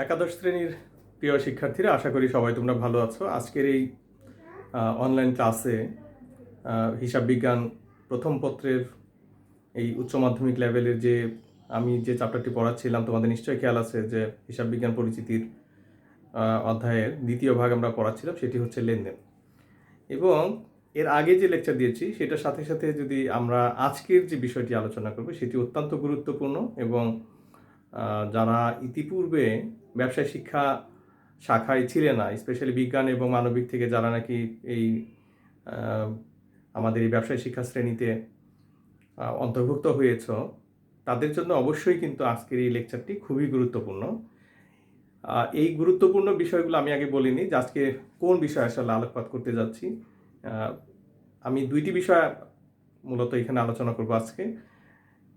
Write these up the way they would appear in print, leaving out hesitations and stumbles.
একাদশ শ্রেণীর প্রিয় শিক্ষার্থীরা, আশা করি সবাই তোমরা ভালো আছো। আজকের এই অনলাইন ক্লাসে হিসাব বিজ্ঞান প্রথম পত্রের এই উচ্চ মাধ্যমিক লেভেলের আমি যে চ্যাপ্টারটি পড়াচ্ছিলাম, তোমাদের নিশ্চয়ই খেয়াল আছে যে হিসাব বিজ্ঞান পরিচিতির অধ্যায়ের দ্বিতীয় ভাগ আমরা পড়াচ্ছিলাম, সেটি হচ্ছে লেনদেন। এবং এর আগে যে লেকচার দিয়েছি সেটার সাথে সাথে যদি আমরা আজকের যে বিষয়টি আলোচনা করব সেটি অত্যন্ত গুরুত্বপূর্ণ। এবং যারা ইতিপূর্বে ব্যবসায় শিক্ষা শাখায় ছিলেন না, স্পেশালি বিজ্ঞান এবং মানবিক থেকে যারা নাকি এই আমাদের এই ব্যবসায় শিক্ষা শ্রেণীতে অন্তর্ভুক্ত হয়েছ, তাদের জন্য অবশ্যই কিন্তু আজকের এই লেকচারটি খুবই গুরুত্বপূর্ণ। এই গুরুত্বপূর্ণ বিষয়গুলো আমি আগে বলিনি যে আজকে কোন বিষয় আসলে আলোকপাত করতে যাচ্ছি। আমি দুইটি বিষয় মূলত এখানে আলোচনা করব আজকে।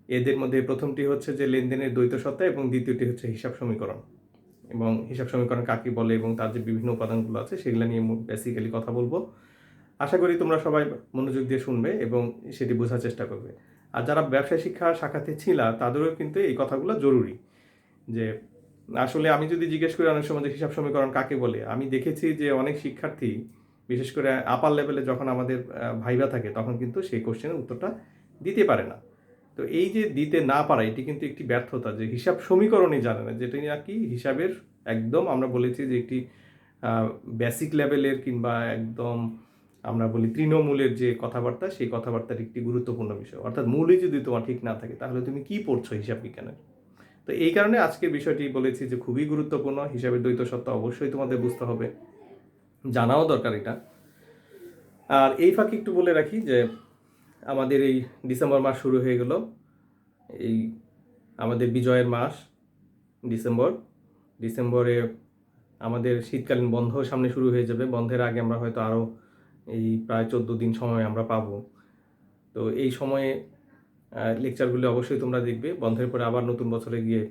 এদের মধ্যে প্রথমটি হচ্ছে যে লেনদেনের দ্বৈত সত্তা, এবং দ্বিতীয়টি হচ্ছে হিসাব সমীকরণ। এবং হিসাব সমীকরণ কাকে বলে এবং তার যে বিভিন্ন উপাদানগুলো আছে সেগুলো নিয়ে বেসিক্যালি কথা বলবো। আশা করি তোমরা সবাই মনোযোগ দিয়ে শুনবে এবং সেটি বোঝার চেষ্টা করবে। আর যারা ব্যবসায় শিক্ষা শাখাতে ছিল তাদেরও কিন্তু এই কথাগুলো জরুরি। যে আসলে আমি যদি জিজ্ঞেস করি অনেক সময় যে হিসাব সমীকরণ কাকে বলে, আমি দেখেছি যে অনেক শিক্ষার্থী, বিশেষ করে আপার লেভেলে যখন আমাদের ভাইবা থাকে, তখন কিন্তু সেই কোশ্চেনের উত্তরটা দিতে পারে না। তো এই যে দিতে না পারা, এটি কিন্তু একটি ব্যর্থতা, যে হিসাব সমীকরণই জানে না, যেটা নাকি হিসাবের একদম আমরা বলেছি যে একটি বেসিক লেভেলের কিংবা একদম আমরা বলি তৃণমূলের যে কথাবার্তা, সেই কথাবার্তার একটি গুরুত্বপূর্ণ বিষয়। অর্থাৎ মূলই যদি তোমার ঠিক না থাকে তাহলে তুমি কি পড়ছো হিসাব বিজ্ঞানের। তো এই কারণে আজকের বিষয়টি বলেছি যে খুবই গুরুত্বপূর্ণ। হিসাবের দ্বৈত সত্তা অবশ্যই তোমাদের বুঝতে হবে, জানাও দরকার এটা। আর এই ফাঁকে একটু বলে রাখি যে আমাদের এই ডিসেম্বর মাস শুরু হয়ে গেল, এই আমাদের বিজয়ের মাস ডিসেম্বরে আমাদের শীতকালীন বন্ধ সামনে শুরু হয়ে যাবে। বন্ধের আগে আমরা হয়তো আরও এই প্রায় 14 দিন সময় আমরা পাবো। তো এই সময়ে লেকচারগুলো অবশ্যই তোমরা দেখবে। বন্ধের পরে আবার নতুন বছরে গিয়ে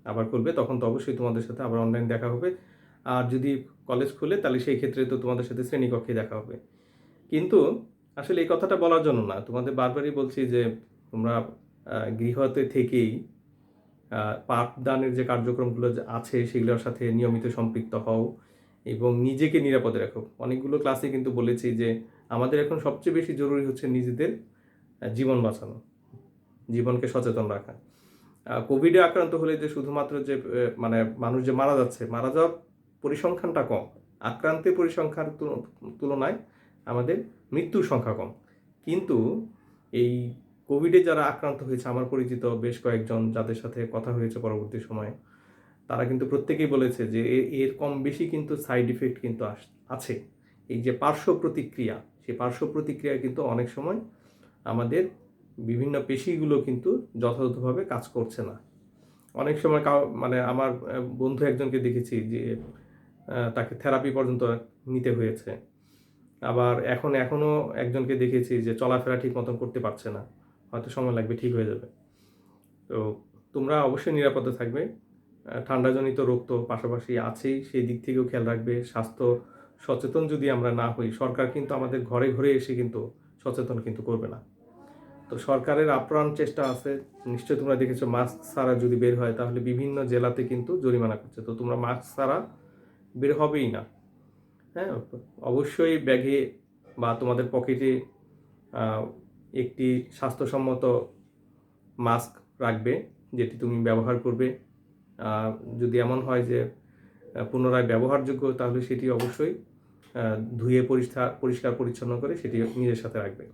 আবার করবে, তখন তো অবশ্যই তোমাদের সাথে আবার অনলাইন দেখা হবে। আর যদি কলেজ খুলে তাহলে সেই ক্ষেত্রে তো তোমাদের সাথে শ্রেণীকক্ষে দেখা হবে। কিন্তু আসলে এই কথাটা বলার জন্য না, তোমাদের বারবারই বলছি যে তোমরা গৃহতে থেকেই পাঠদানের যে কার্যক্রমগুলো আছে সেগুলোর সাথে নিয়মিত সম্পৃক্ত হও এবং নিজেকে নিরাপদে রাখো। অনেকগুলো ক্লাসে কিন্তু বলেছি যে আমাদের এখন সবচেয়ে বেশি জরুরি হচ্ছে নিজেদের জীবন বাঁচানো, জীবনকে সচেতন রাখা। কোভিডে আক্রান্ত হলে যে শুধুমাত্র যে মানে মানুষ যে মারা যাওয়ার পরিসংখ্যানটা কম, আক্রান্তের পরিসংখ্যার তুলনায় আমাদের মৃত্যুর সংখ্যা কম। কিন্তু এই কোভিডে যারা আক্রান্ত হয়েছে, আমার পরিচিত বেশ কয়েকজন যাদের সাথে কথা হয়েছে পরবর্তী সময়ে, তারা কিন্তু প্রত্যেকেই বলেছে যে এর কম বেশি কিন্তু সাইড ইফেক্ট কিন্তু আছে। এই যে পার্শ্ব প্রতিক্রিয়া, সেই পার্শ্ব প্রতিক্রিয়া কিন্তু অনেক সময় আমাদের বিভিন্ন পেশিগুলো কিন্তু যথাযথভাবে কাজ করছে না। অনেক সময় মানে আমার বন্ধু একজনকে দেখেছি যে তাকে থেরাপি পর্যন্ত নিতে হয়েছে। আবার এখনও একজনকে দেখেছি যে চলাফেরা ঠিক মতন করতে পারছে না, হয়তো সময় লাগবে, ঠিক হয়ে যাবে। তো তোমরা অবশ্যই নিরাপদে থাকবে। ঠান্ডাজনিত রোগ তো পাশাপাশি আছেই, সেই দিক থেকেও খেয়াল রাখবে। স্বাস্থ্য সচেতন যদি আমরা না হই, সরকার কিন্তু আমাদের ঘরে ঘরে এসে কিন্তু সচেতন কিন্তু করবে না। তো সরকারের আপ্রাণ চেষ্টা আছে, নিশ্চয়ই তোমরা দেখেছো মাস্ক ছাড়া যদি বের হয় তাহলে বিভিন্ন জেলাতে কিন্তু জরিমানা করছে। তো তোমরা মাস্ক ছাড়া বের হবেই না। হ্যাঁ, অবশ্যই ব্যাগে বা তোমাদের পকেটে একটি স্বাস্থ্যসম্মত মাস্ক রাখবে, যেটি তুমি ব্যবহার করবে। যদি এমন হয় যে পুনরায় ব্যবহারযোগ্য, তাহলে সেটি অবশ্যই ধুয়ে পরিষ্কার পরিচ্ছন্ন করে সেটি নিজের সাথে রাখবে।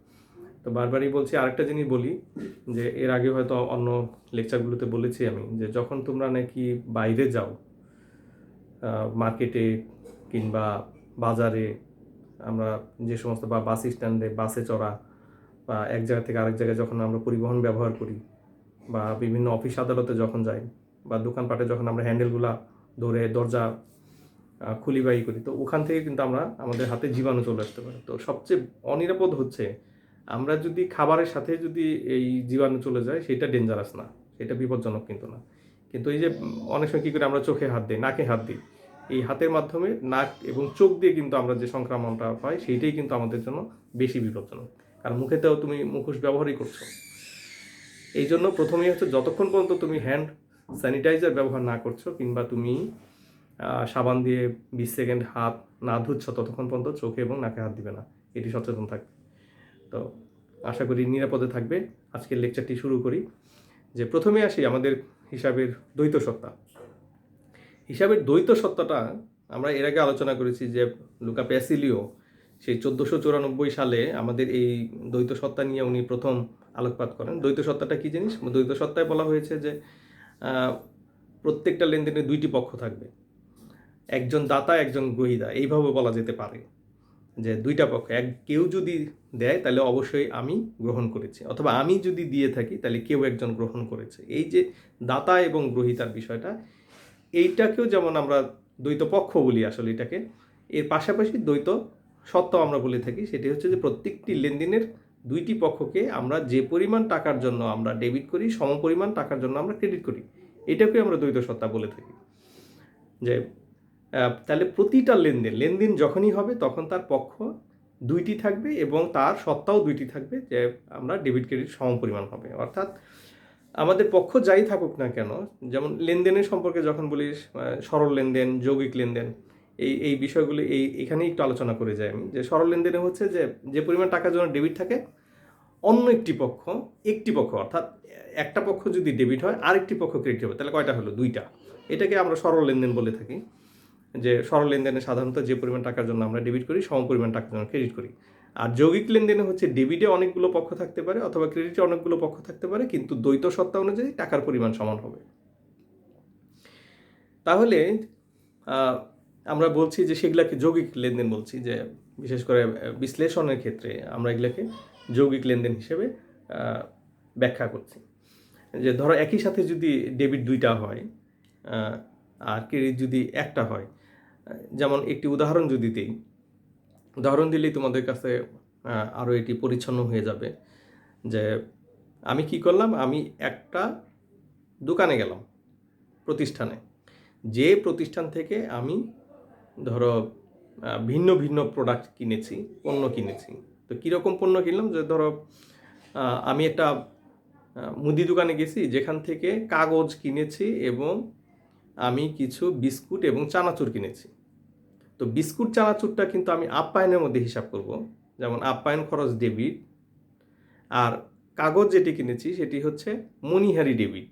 তো বারবারই বলছি, আরেকটা জিনিস বলি যে এর আগে হয়তো অন্য লেকচারগুলোতে বলেছি আমি, যে যখন তোমরা নাকি বাইরে যাও, মার্কেটে কিংবা বাজারে, আমরা যে সমস্ত বা বাস স্ট্যান্ডে বাসে চড়া, বা এক জায়গা থেকে আরেক জায়গায় যখন আমরা পরিবহন ব্যবহার করি, বা বিভিন্ন অফিস আদালতে যখন যাই, বা দোকানপাটে যখন আমরা হ্যান্ডেলগুলা ধরে দরজা খুলিবাই করি, তো ওখান থেকে কিন্তু আমাদের হাতে জীবাণু চলে আসতে পারে। তো সবচেয়ে অনিরাপদ হচ্ছে আমরা যদি খাবারের সাথে যদি এই জীবাণু চলে যায়, সেটা ডেঞ্জারাস না, সেটা বিপজ্জনক কিন্তু না। কিন্তু এই যে অনেক সময় কী করে আমরা চোখে হাত দিই, নাকে হাত দিই, এই হাতের মাধ্যমে নাক এবং চোখ দিয়ে কিন্তু আমরা যে সংক্রমণটা পাই সেইটাই কিন্তু আমাদের জন্য বেশি বিপজ্জনক, কারণ মুখেতেও তুমি মুখোশ ব্যবহারই করছো। এই জন্য প্রথমেই হচ্ছে যতক্ষণ পর্যন্ত তুমি হ্যান্ড স্যানিটাইজার ব্যবহার না করছো, কিংবা তুমি সাবান দিয়ে 20 সেকেন্ড হাত না ধুচ্ছ ততক্ষণ পর্যন্ত চোখে এবং নাকে হাত দিবে না, এটি সচেতন থাকবে। তো আশা করি নিরাপদে থাকবে। আজকের লেকচারটি শুরু করি। যে প্রথমে আসি আমাদের হিসাবের দ্বৈত সত্তা। হিসাবের দ্বৈত সত্তাটা আমরা এর আগে আলোচনা করেছি যে লুকা প্যাসিলিও সেই 1494 সালে আমাদের এই দ্বৈত সত্তা নিয়ে উনি প্রথম আলোকপাত করেন। দ্বৈত সত্তাটা কী জিনিস? দ্বৈত সত্তায় বলা হয়েছে যে প্রত্যেকটা লেনদেনে দুইটি পক্ষ থাকবে, একজন দাতা একজন গ্রহীতা, এইভাবে বলা যেতে পারে যে দুইটা পক্ষ, কেউ যদি দেয় তাহলে অবশ্যই আমি গ্রহণ করেছি, অথবা আমি যদি দিয়ে থাকি তাহলে কেউ একজন গ্রহণ করেছে। এই যে দাতা এবং গ্রহীতার বিষয়টা, এইটাকেও যেমন আমরা দ্বৈত পক্ষ বলি আসলে এটাকে, এর পাশাপাশি দ্বৈত সত্ত্বাও আমরা বলে থাকি। সেটি হচ্ছে যে প্রত্যেকটি লেনদেনের দুইটি পক্ষকে আমরা যে পরিমাণ টাকার জন্য আমরা ডেবিট করি সমপরিমাণ টাকার জন্য আমরা ক্রেডিট করি, এটাকে আমরা দ্বৈত সত্তা বলে থাকি। যে তাহলে প্রতিটা লেনদেন যখনই হবে তখন তার পক্ষ দুইটি থাকবে এবং তার সত্তাও দুইটি থাকবে, যে আমরা ডেবিট ক্রেডিট সমপরিমাণ হবে। অর্থাৎ আমাদের পক্ষ যাই থাকুক না কেন, যেমন লেনদেনের সম্পর্কে যখন বলি সরল লেনদেন, যৌগিক লেনদেন, এই বিষয়গুলো এখানেই একটু আলোচনা করে যাই আমি। যে সরল লেনদেনে হচ্ছে যে পরিমাণ টাকার জন্য ডেবিট থাকে, অন্য একটি পক্ষ অর্থাৎ একটা পক্ষ যদি ডেবিট হয় আরেকটি পক্ষ ক্রেডিট হবে, তাহলে কয়টা হলো? দুইটা। এটাকে আমরা সরল লেনদেন বলে থাকি। যে সরল লেনদেনে সাধারণত যে পরিমাণ টাকার জন্য আমরা ডেবিট করি সমপরিমাণ টাকার জন্য ক্রেডিট করি। আর যৌগিক লেনদেনে হচ্ছে ডেবিটে অনেকগুলো পক্ষ থাকতে পারে অথবা ক্রেডিটে অনেকগুলো পক্ষ থাকতে পারে, কিন্তু দ্বৈত সত্তা অনুযায়ী টাকার পরিমাণ সমান হবে। তাহলে আমরা বলছি যে সেগুলাকে যৌগিক লেনদেন বলছি, যে বিশেষ করে বিশ্লেষণের ক্ষেত্রে আমরা এগুলাকে যৌগিক লেনদেন হিসেবে ব্যাখ্যা করছি। যে ধরো একই সাথে যদি ডেবিট দুইটা হয় আর ক্রেডিট যদি একটা হয়, যেমন একটি উদাহরণ যদি দিই, উদাহরণ দিলেই তোমাদের কাছে আরও এটি পরিচ্ছন্ন হয়ে যাবে। যে আমি কি করলাম, আমি একটা দোকানে গেলাম, প্রতিষ্ঠানে, যে প্রতিষ্ঠান থেকে আমি ধরো ভিন্ন ভিন্ন প্রোডাক্ট কিনেছি, পণ্য কিনেছি। তো কীরকম পণ্য কিনলাম? যে ধরো আমি একটা মুদি দোকানে গেছি যেখান থেকে কাগজ কিনেছি এবং আমি কিছু বিস্কুট এবং চানাচুর কিনেছি। তো বিস্কুট চানাচুরটা কিন্তু আমি আপ্যায়নের মধ্যে হিসাব করব, যেমন আপ্যায়ন খরচ ডেবিট, আর কাগজ যেটি কিনেছি সেটি হচ্ছে মনিহারি ডেবিট।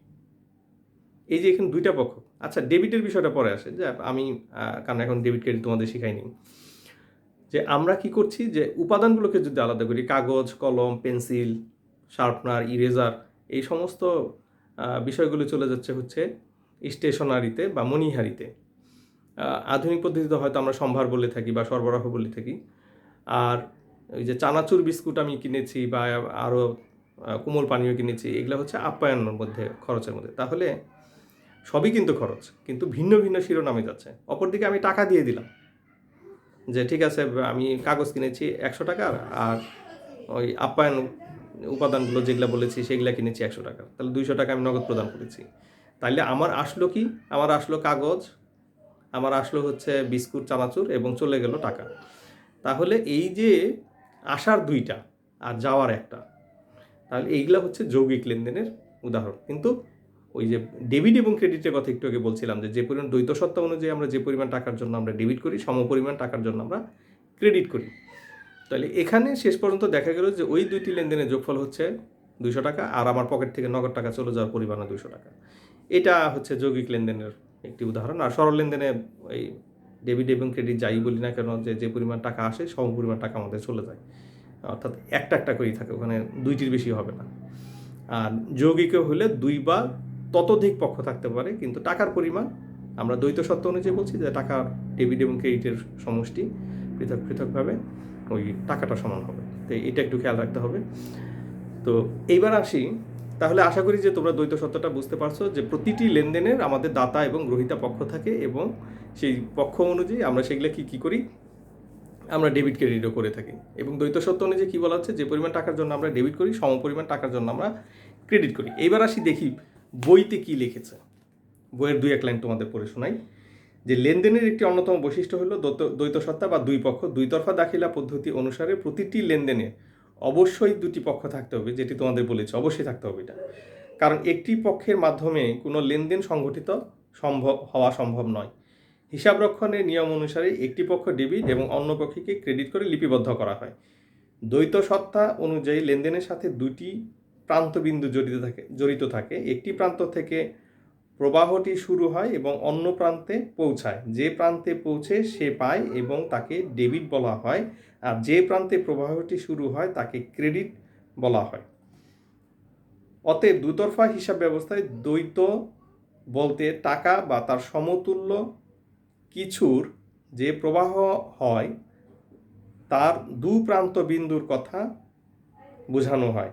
এই যে এখানে দুইটা পক্ষ। আচ্ছা, ডেবিটের বিষয়টা পরে আসে, যে আমি কারণ এখন ডেবিট ক্রেডিট তোমাদের শেখাইনি। যে আমরা কি করছি, যে উপাদানগুলোকে যদি আলাদা করি, কাগজ, কলম, পেন্সিল, শার্পনার, ইরেজার, এই সমস্ত বিষয়গুলো চলে যাচ্ছে হচ্ছে স্টেশনারিতে বা মনিহারিতে। আধুনিক পদ্ধতিতে হয়তো আমরা সম্ভার বলে থাকি বা সরবরাহ বলে থাকি। আর ওই যে চানাচুর বিস্কুট আমি কিনেছি বা আরও কোমল পানীয় কিনেছি, এগুলো হচ্ছে আপ্যায়নের মধ্যে, খরচের মধ্যে। তাহলে সবই কিন্তু খরচ, কিন্তু ভিন্ন ভিন্ন শিরোনামে যাচ্ছে। অপরদিকে আমি টাকা দিয়ে দিলাম, যে ঠিক আছে আমি কাগজ কিনেছি 100 টাকার, আর ওই আপ্যায়ন উপাদানগুলো যেগুলো বলেছি সেগুলো কিনেছি 100 টাকা, তাহলে 200 টাকা আমি নগদ প্রদান করেছি। তাইলে আমার আসলো কি? আমার আসলো কাগজ, আমার আসলো হচ্ছে বিস্কুট, চানাচুর, এবং চলে গেল টাকা। তাহলে এই যে আসার দুইটা আর যাওয়ার একটা, তাহলে এইগুলো হচ্ছে যৌগিক লেনদেনের উদাহরণ। কিন্তু ওই যে ডেবিট এবং ক্রেডিটের কথা একটু আগে বলছিলাম, যে পরিমাণ দ্বৈত সত্তা অনুযায়ী আমরা যে পরিমাণ টাকার জন্য আমরা ডেবিট করি সমপরিমাণ টাকার জন্য আমরা ক্রেডিট করি। তাহলে এখানে শেষ পর্যন্ত দেখা গেল যে ওই দুইটি লেনদেনের যোগফল হচ্ছে 200 টাকা, আর আমার পকেট থেকে নগদ টাকা চলে যাওয়ার পরিমাণও 200 টাকা। এটা হচ্ছে যৌগিক লেনদেনের একটি উদাহরণ। আর সরল লেনদেনে ওই ডেবিট এবং ক্রেডিট যাই বলি না কেন, যে পরিমাণ টাকা আসে সম পরিমাণ টাকা আমাদের চলে যায়, অর্থাৎ একটা করেই থাকে, ওখানে দুইটির বেশি হবে না। আর যৌগিকও হলে দুই বা ততোধিক পক্ষ থাকতে পারে, কিন্তু টাকার পরিমাণ আমরা দ্বৈত সত্য অনুযায়ী বলছি যে টাকার ডেবিট এবং ক্রেডিটের সমষ্টি পৃথকভাবে ওই টাকাটা সমান হবে। তো এটা একটু খেয়াল রাখতে হবে। তো এইবার আসি, তাহলে আশা করি যে তোমরা দ্বৈত সত্যটা বুঝতে পারছো, যে প্রতিটি লেনদেনের আমাদের দাতা এবং গ্রহীতা পক্ষ থাকে, এবং সেই পক্ষ অনুযায়ী আমরা সেগুলো কী করি, আমরা ডেবিট ক্রেডিটও করে থাকি। এবং দ্বৈত সত্য অনুযায়ী কী বলা হচ্ছে, যে পরিমাণ টাকার জন্য আমরা ডেবিট করি সমপরিমাণ টাকার জন্য আমরা ক্রেডিট করি। এইবার আসি দেখি বইতে কি লিখেছে। বইয়ের 2-1 লাইন তোমাদের পড়ে শোনাই। যে লেনদেনের একটি অন্যতম বৈশিষ্ট্য হলো দ্বৈত সত্তা বা দুই পক্ষ দুইতরফা দাখিলা পদ্ধতি অনুসারে প্রতিটি লেনদেনে অবশ্যই দুটি পক্ষ থাকতে হবে, যেটি তোমাদের বলেছে, অবশ্যই থাকতে হবে এটা। কারণ একটি পক্ষের মাধ্যমে কোনো লেনদেন সংগঠিত হওয়া সম্ভব নয়। হিসাবরক্ষণের নিয়ম অনুসারে একটি পক্ষ ডেবিট এবং অন্য পক্ষকে ক্রেডিট করে লিপিবদ্ধ করা হয়। দ্বৈত সত্তা অনুযায়ী লেনদেনের সাথে দুটি প্রান্তবিন্দু জড়িত থাকে। একটি প্রান্ত থেকে প্রবাহটি শুরু হয় এবং অন্য প্রান্তে পৌঁছায়। যে প্রান্তে পৌঁছে সে পায় এবং তাকে ডেবিট বলা হয়, আর যে প্রান্তে প্রবাহটি শুরু হয় তাকে ক্রেডিট বলা হয়। অতএব দুতরফা হিসাব ব্যবস্থায় দ্বৈত বলতে টাকা বা তার সমতুল্য কিছুর যে প্রবাহ হয় তার দু প্রান্ত বিন্দুর কথা বোঝানো হয়।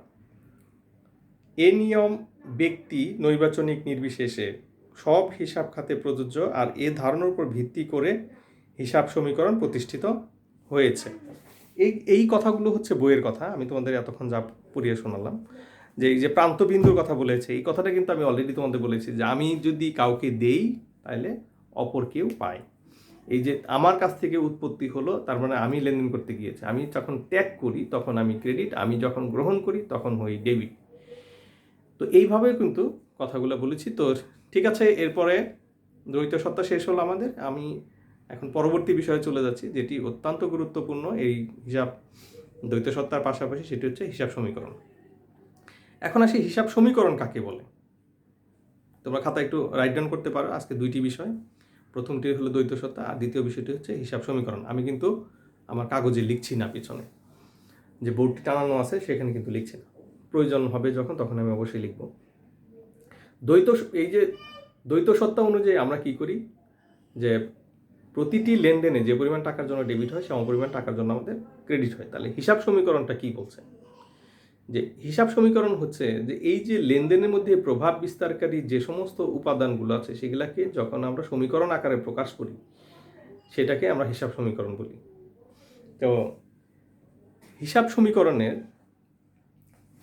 এ নিয়ম ব্যক্তি নৈর্বাচনিক নির্বিশেষে সব হিসাব খাতে প্রযোজ্য, আর এ ধারণার উপর ভিত্তি করে হিসাব সমীকরণ প্রতিষ্ঠিত হয়েছে। এই কথাগুলো হচ্ছে বইয়ের কথা, আমি তোমাদের এতক্ষণ যা পড়িয়ে শোনালাম। যে এই যে প্রান্তবিন্দুর কথা বলেছে, এই কথাটা কিন্তু আমি অলরেডি তোমাদের বলেছি যে আমি যদি কাউকে দেই তাহলে অপর কেউ পায়। এই যে আমার কাছ থেকে উৎপত্তি হলো, তার মানে আমি লেনদেন করতে গিয়েছি। আমি যখন ত্যাগ করি তখন আমি ক্রেডিট, আমি যখন গ্রহণ করি তখন হই ডেবিট। তো এইভাবে কিন্তু কথাগুলো বলেছি। তো ঠিক আছে, এরপরে দ্বৈত সত্তা শেষ হলো আমাদের। আমি এখন পরবর্তী বিষয়ে চলে যাচ্ছি, যেটি অত্যন্ত গুরুত্বপূর্ণ এই হিসাব দ্বৈত সত্তার পাশাপাশি, সেটি হচ্ছে হিসাব সমীকরণ। এখন আসি হিসাব সমীকরণ কাকে বলে। তোমরা খাতা একটু রাইট ডাউন করতে পারো। আজকে দুইটি বিষয়, প্রথমটি হলো দ্বৈত সত্তা আর দ্বিতীয় বিষয়টি হচ্ছে হিসাব সমীকরণ। আমি কিন্তু আমার কাগজে লিখছি না, পিছনে যে বোর্ডটি টানানো আছে সেখানে কিন্তু লিখছি না। প্রয়োজন হবে যখন, তখন আমি অবশ্যই লিখব। এই যে দ্বৈত সত্তা অনুযায়ী আমরা কি করি, যে প্রতিটি লেনদেনে যে পরিমাণ টাকার জন্য ডেবিট হয় সে পরিমাণ টাকার জন্য আমাদের ক্রেডিট হয়। তাহলে হিসাব সমীকরণটা কি বলছে, যে হিসাব সমীকরণ হচ্ছে যে এই যে লেনদেনের মধ্যে প্রভাব বিস্তারকারী যে সমস্ত উপাদানগুলো আছে সেগুলাকে যখন আমরা সমীকরণ আকারে প্রকাশ করি সেটাকে আমরা হিসাব সমীকরণ বলি। তো হিসাব সমীকরণের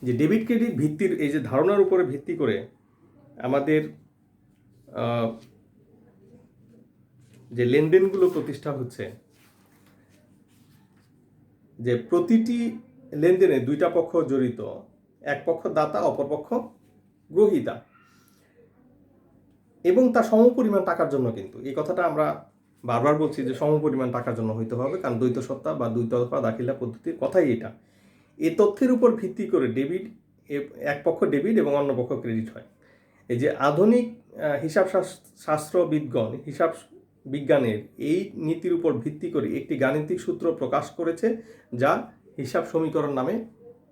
যে ডেবিট ক্রেডিট ভিত্তির এই যে ধারণার উপরে ভিত্তি করে আমাদের যে লেনদেনগুলো প্রতিষ্ঠা হচ্ছে, যে প্রতিটি লেনদেনে দুইটা পক্ষ জড়িত, এক পক্ষ দাতা অপর পক্ষ গ্রহীতা, এবং তার সমপরিমাণ টাকার জন্য। কিন্তু এই কথাটা আমরা বারবার বলছি যে সমপরিমাণ টাকার জন্য হইতে হবে, কারণ দ্বৈত সত্তা বা দ্বৈতরফা দাখিলা পদ্ধতির কথাই এটা। এই তথ্যের উপর ভিত্তি করে ডেবিট, এক পক্ষ ডেবিট এবং অন্য পক্ষ ক্রেডিট হয়। এই যে আধুনিক হিসাব শাস্ত্রবিদগণ হিসাব বিজ্ঞানের এই নীতির উপর ভিত্তি করে একটি গাণিতিক সূত্র প্রকাশ করেছে যা হিসাব সমীকরণ নামে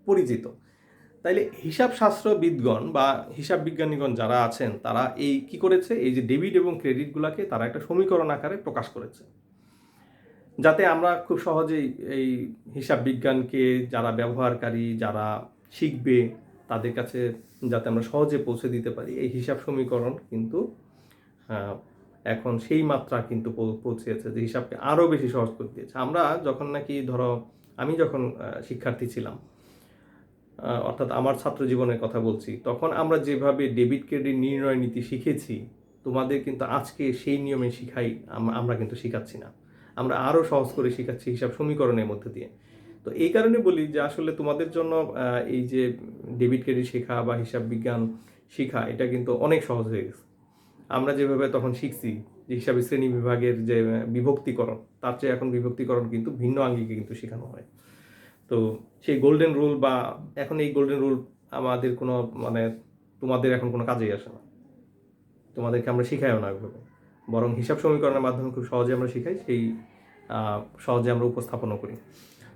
পরিচিত। তাইলে হিসাব শাস্ত্রবিদগণ বা হিসাব বিজ্ঞানীগণ যারা আছেন তারা এই কি করেছে, এই যে ডেবিট এবং ক্রেডিটগুলোকে তারা একটা সমীকরণ আকারে প্রকাশ করেছে, যাতে আমরা খুব সহজেই এই হিসাব বিজ্ঞানকে যারা ব্যবহারকারী, যারা শিখবে, তাদের কাছে যাতে আমরা সহজে পৌঁছে দিতে পারি। এই হিসাব সমীকরণ কিন্তু এখন সেই মাত্রা কিন্তু পৌঁছেছে যে হিসাবকে আরও বেশি সহজ করে দিয়েছে। আমরা যখন নাকি ধরো আমি যখন শিক্ষার্থী ছিলাম, অর্থাৎ আমার ছাত্র জীবনের কথা বলছি, তখন আমরা যেভাবে ডেবিট ক্রেডিট নির্ণয় নীতি শিখেছি, তোমাদের কিন্তু আজকে সেই নিয়মে শিখাই আমরা কিন্তু শিখাচ্ছি না। আমরা আরও সহজ করে শিখাচ্ছি হিসাব সমীকরণের মধ্যে দিয়ে। তো এই কারণে বলি যে আসলে তোমাদের জন্য এই যে ডেবিট ক্রেডিট শেখা বা হিসাব বিজ্ঞান শেখা, এটা কিন্তু অনেক সহজ হয়ে গেছে। আমরা যেভাবে তখন শিখছি যে হিসাবে শ্রেণী বিভাগের যে বিভক্তিকরণ, তার চেয়ে এখন বিভক্তিকরণ কিন্তু ভিন্ন আঙ্গিকে কিন্তু শেখানো হয়। তো সেই গোল্ডেন রুল বা এখন এই গোল্ডেন রুল আমাদের কোনো তোমাদের এখন কোনো কাজেই আসে না, তোমাদেরকে আমরা শিখাইও না ওইভাবে। বরং হিসাব সমীকরণের মাধ্যমে খুব সহজে আমরা শিখাই, সেই সহজে আমরা উপস্থাপনও করি।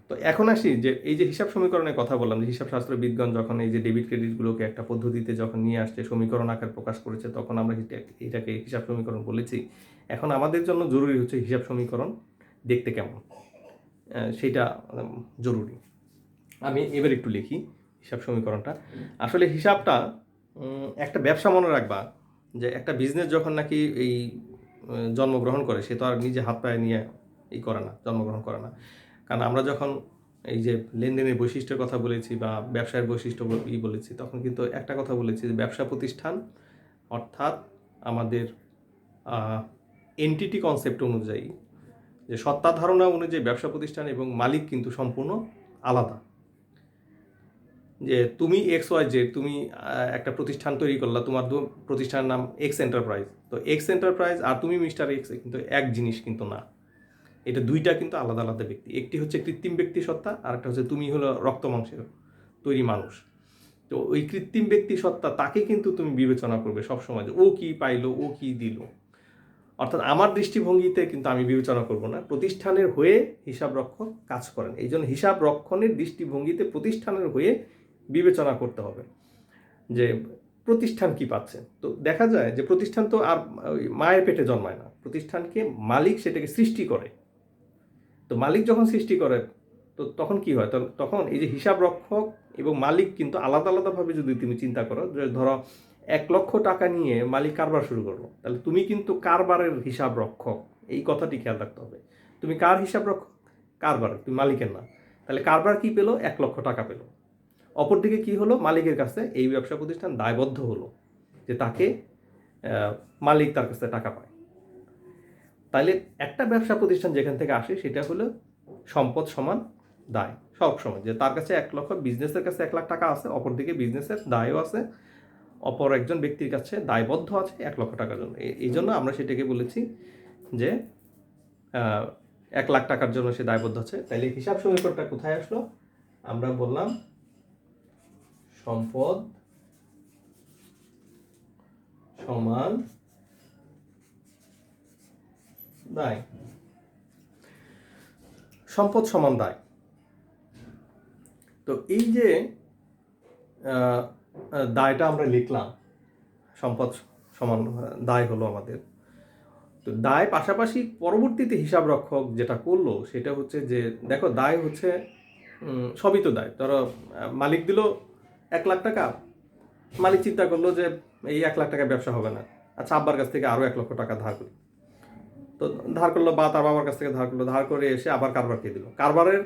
তো এখন আসি যে এই যে হিসাব সমীকরণের কথা বললাম, যে হিসাব শাস্ত্রবিদগণ যখন এই যে ডেবিট ক্রেডিটগুলোকে একটা পদ্ধতিতে যখন নিয়ে আসছে, সমীকরণ আকার প্রকাশ করেছে, তখন আমরা এটাকে হিসাব সমীকরণ বলেছি। এখন আমাদের জন্য জরুরি হচ্ছে হিসাব সমীকরণ দেখতে কেমন, সেটা জরুরি। আমি এবার একটু লিখি হিসাব সমীকরণটা। আসলে হিসাবটা একটা ব্যবসা মনে রাখবা, যে একটা বিজনেস যখন নাকি এই জন্মগ্রহণ করে, সে তো আর নিজে হাত পায়ে নিয়ে জন্মগ্রহণ করে না। কারণ আমরা যখন এই যে লেনদেনের বৈশিষ্ট্যের কথা বলেছি বা ব্যবসায়ের বৈশিষ্ট্য বলেছি, তখন কিন্তু একটা কথা বলেছি যে ব্যবসা প্রতিষ্ঠান, অর্থাৎ আমাদের এন্টিটি কনসেপ্ট অনুযায়ী, যে সত্তা ধারণা অনুযায়ী ব্যবসা প্রতিষ্ঠান এবং মালিক কিন্তু সম্পূর্ণ আলাদা। যে তুমি এক্স ওয়াই জেড, তুমি একটা প্রতিষ্ঠান তৈরি করলা, তোমার প্রতিষ্ঠানের নাম এক্স এন্টারপ্রাইজ। তো এক্স এন্টারপ্রাইজ আর তুমি মিস্টার এক্স কিন্তু এক জিনিস কিন্তু না, এটা দুইটা কিন্তু আলাদা আলাদা ব্যক্তি। একটি হচ্ছে কৃত্রিম ব্যক্তি সত্তা, আর একটা হচ্ছে তুমি হলো রক্ত মাংসের তৈরি মানুষ। তো ওই কৃত্রিম ব্যক্তি সত্তা তাকে কিন্তু তুমি বিবেচনা করবে সবসময়, যে ও কি পাইলো, ও কি দিল। অর্থাৎ আমার দৃষ্টিভঙ্গিতে কিন্তু আমি বিবেচনা করব না, প্রতিষ্ঠানের হয়ে হিসাব রক্ষক কাজ করেন, এই জন্য হিসাব রক্ষণের দৃষ্টিভঙ্গিতে প্রতিষ্ঠানের হয়ে বিবেচনা করতে হবে যে প্রতিষ্ঠান কি পাচ্ছে। তো দেখা যায় যে প্রতিষ্ঠান তো আর মায়ের পেটে জন্মায় না, প্রতিষ্ঠানকে মালিক সেটাকে সৃষ্টি করে। তো মালিক যখন সৃষ্টি করে তো তখন কি হয়, তখন এই যে হিসাব রক্ষক এবং মালিক কিন্তু আলাদা আলাদাভাবে যদি তুমি চিন্তা করো, যে ধরো 1,00,000 টাকা নিয়ে মালিক কারবার শুরু করলো, তাহলে তুমি কিন্তু কারবারের হিসাব রক্ষক, এই কথাটি খেয়াল রাখতে হবে। তুমি কার হিসাব রক্ষক? কারবারের, তুমি মালিকের না। তাহলে কারবার কি পেলো? 1,00,000 টাকা পেলো। অপরদিকে কি হলো, মালিকের কাছে এই ব্যবসা প্রতিষ্ঠান দায়বদ্ধ হলো যে তাকে মালিক তার কাছে টাকা পায়। তাইলে একটা ব্যবসা প্রতিষ্ঠান যেখান থেকে আসে সেটা হলো সম্পদ সমান দায়, সব সময় যে তার কাছে 1,00,000, বিজনেসের কাছে 1,00,000 টাকা আছে, অপরদিকে বিজনেসের দায়ও আছে, অপর একজন ব্যক্তির কাছে দায়বদ্ধ আছে 1,00,000 টাকার জন্য। এই জন্য আমরা সেটাকে বলেছি যে 1,00,000 টাকার জন্য সে দায়বদ্ধ আছে। তাইলে হিসাব সমীকরণটা কোথায় আসলো? আমরা বললাম সম্পদ সমান দায়। সম্পদ সমান দায়। তো এই যে দায়টা আমরা লিখলাম, সম্পদ সমান দায় হলো আমাদের। তো দায় পাশাপাশি পরবর্তীতে হিসাব রক্ষক যেটা করলো সেটা হচ্ছে যে দেখো দায় হচ্ছে সবই তো দায়। ধরো মালিক দিল 1,00,000 টাকা, মালিক চিন্তা করলো যে এই 1,00,000 টাকা ব্যবসা হবে না, আচ্ছা আব্বার কাছ থেকে আরও 1,00,000 টাকা ধার করি। তো ধার করলো বা তার বাবার কাছ থেকে ধার করলো, ধার করে এসে আবার কারবারকে দিল। কারবারের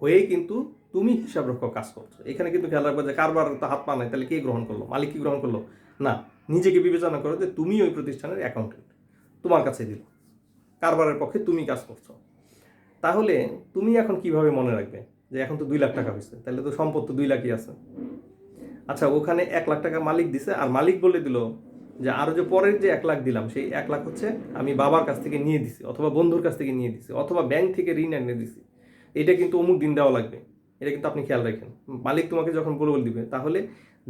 হয়েই কিন্তু তুমি হিসাব রক্ষক কাজ করছো। এখানে কিন্তু খেয়াল রাখবে যে কারবার তো হাত পা নাই, তাহলে কে গ্রহণ করলো? মালিক কি গ্রহণ করলো? না, নিজেকে বিবেচনা করো যে তুমি ওই প্রতিষ্ঠানের অ্যাকাউন্টেন্ট, তোমার কাছে দিল, কারবারের পক্ষে তুমি কাজ করছো। তাহলে তুমি এখন কিভাবে মনে রাখবে যে এখন তো 2,00,000 টাকা হয়েছে, তাহলে তো সম্পদ তো 2,00,000ই আছে। আচ্ছা, ওখানে 1,00,000 টাকা মালিক দিছে, আর মালিক বলে দিল যে আরও যে পরের যে 1,00,000 দিলাম সেই 1,00,000 হচ্ছে আমি বাবার কাছ থেকে নিয়ে দিছি, অথবা বন্ধুর কাছ থেকে নিয়ে দিছি, অথবা ব্যাংক থেকে ঋণ এনে দিছি, এটা কিন্তু অমুক দিন দেওয়া লাগবে। এটা কিন্তু আপনি খেয়াল রাখেন, মালিক তোমাকে যখন বলে দিবে। তাহলে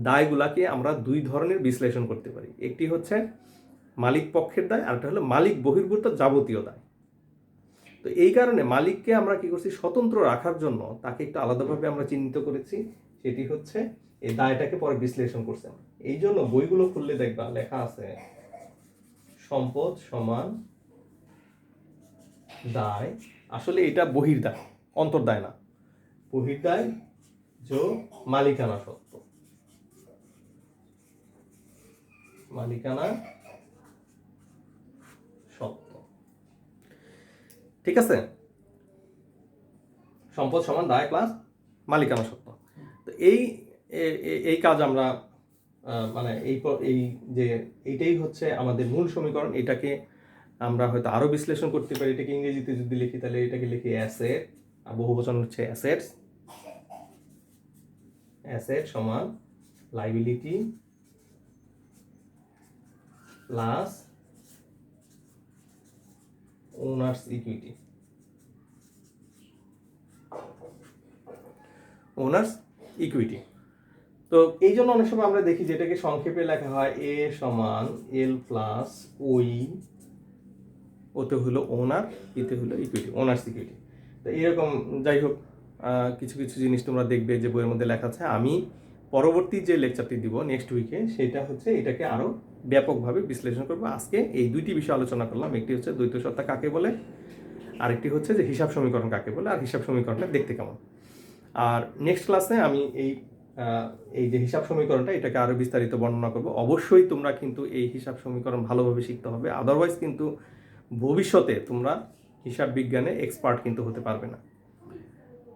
দায়গুলাকে আমরা দুই ধরনের বিশ্লেষণ করতে পারি, একটি হচ্ছে মালিক পক্ষের দায়, আরেকটা হলো মালিক বহির্ভূত যাবতীয় দায়। তো এই কারণে মালিককে আমরা কি করছি, স্বতন্ত্র রাখার জন্য তাকে একটু আলাদাভাবে আমরা চিহ্নিত করেছি, সেটি হচ্ছে এই দায়টাকে পরে বিশ্লেষণ করছে। এই জন্য বইগুলো খুললে দেখবা লেখা আছে সম্পদ সমান দায়। আসলে এটা বহির্দায়, অন্তর্দায় না। বহির্দায় যোগ মালিকানা সত্ত্ব, মালিকানা সত্ত্ব, ঠিক আছে? সম্পদ সমান দায় প্লাস মালিকানা সত্ত্ব। তো এই কাজ আমরা মানে এই যে এইটাই হচ্ছে আমাদের মূল সমীকরণ। এটাকে আমরা হয়তো আরো বিশ্লেষণ করতে পারি। এটাকে ইংরেজিতে যদি লিখি তাহলে এটাকে লিখি অ্যাসেট, আর বহুবচন হচ্ছে অ্যাসেটস। অ্যাসেট সমান liability plus owners equity. Owners equity. তো এই জন্য অনেক সময় আমরা দেখি যেটাকে সংক্ষেপে লেখা হয় এ সমান এল প্লাস ওই, ওতে হলো ওনার, এতে হলো ইকুইটি, ওনার্স ইকুইটি। তো এরকম যাই হোক কিছু কিছু জিনিস তোমরা দেখবে যে বইয়ের মধ্যে লেখা আছে। আমি পরবর্তী যে লেকচারটি দিব নেক্সট উইকে, সেটা হচ্ছে এটাকে আরও ব্যাপকভাবে বিশ্লেষণ করবো। আজকে এই দুইটি বিষয় আলোচনা করলাম, একটি হচ্ছে দ্বৈত সত্তা কাকে বলে, আরেকটি হচ্ছে যে হিসাব সমীকরণ কাকে বলে, আর হিসাব সমীকরণটা দেখতে কেমন। আর নেক্সট ক্লাসে আমি এই যে হিসাব সমীকরণটা এটাকে আরও বিস্তারিত বর্ণনা করব। অবশ্যই তোমরা কিন্তু এই হিসাব সমীকরণ ভালোভাবে শিখতে হবে, আদারওয়াইজ কিন্তু ভবিষ্যতে তোমরা হিসাব বিজ্ঞানে এক্সপার্ট কিন্তু হতে পারবে না।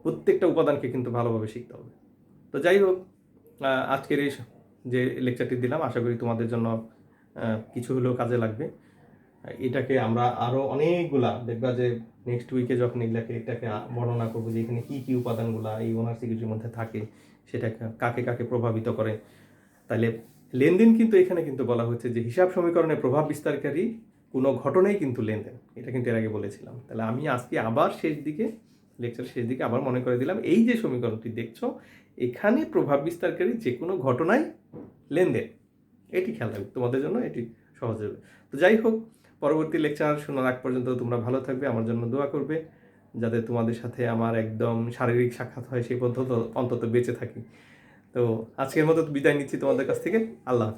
প্রত্যেকটা উপাদানকে কিন্তু ভালোভাবে শিখতে হবে। তো যাই হোক, আজকের এই যে লেকচারটি দিলাম আশা করি তোমাদের জন্য কিছু হলেও কাজে লাগবে। এটাকে আমরা আরও অনেকগুলা দেখবা যে নেক্সট উইকে যখন এটাকে বর্ণনা করবো যে এখানে কী কী উপাদানগুলা এই ওনার্স ইকুইটির মধ্যে থাকে, সেটা কাকে কাকে প্রভাবিত করে। তাহলে লেনদেন কিন্তু এখানে কিন্তু বলা হচ্ছে যে হিসাব সমীকরণে প্রভাব বিস্তারকারী কোনো ঘটনাই কিন্তু লেনদেন, এটা কিন্তু এর আগে বলেছিলাম। তাহলে আমি আজকে আবার লেকচারের শেষ দিকে আবার মনে করে দিলাম, এই যে সমীকরণটি দেখছো এখানে প্রভাব বিস্তারকারী যে কোনো ঘটনাই লেনদেন। এটি খেয়াল রাখবে, তোমাদের জন্য এটি সহজ হবে। তো যাই হোক, পরবর্তী লেকচার শোনার আগ পর্যন্ত তোমরা ভালো থাকবে, আমার জন্য দোয়া করবে যাতে তোমাদের সাথে আমার একদম শারীরিক সাক্ষাৎ হয় সেই পর্যন্ত অন্তত বেঁচে থাকি। তো আজকের মতো বিদায় নিচ্ছি তোমাদের কাছ থেকে। আল্লাহ হাফেজ।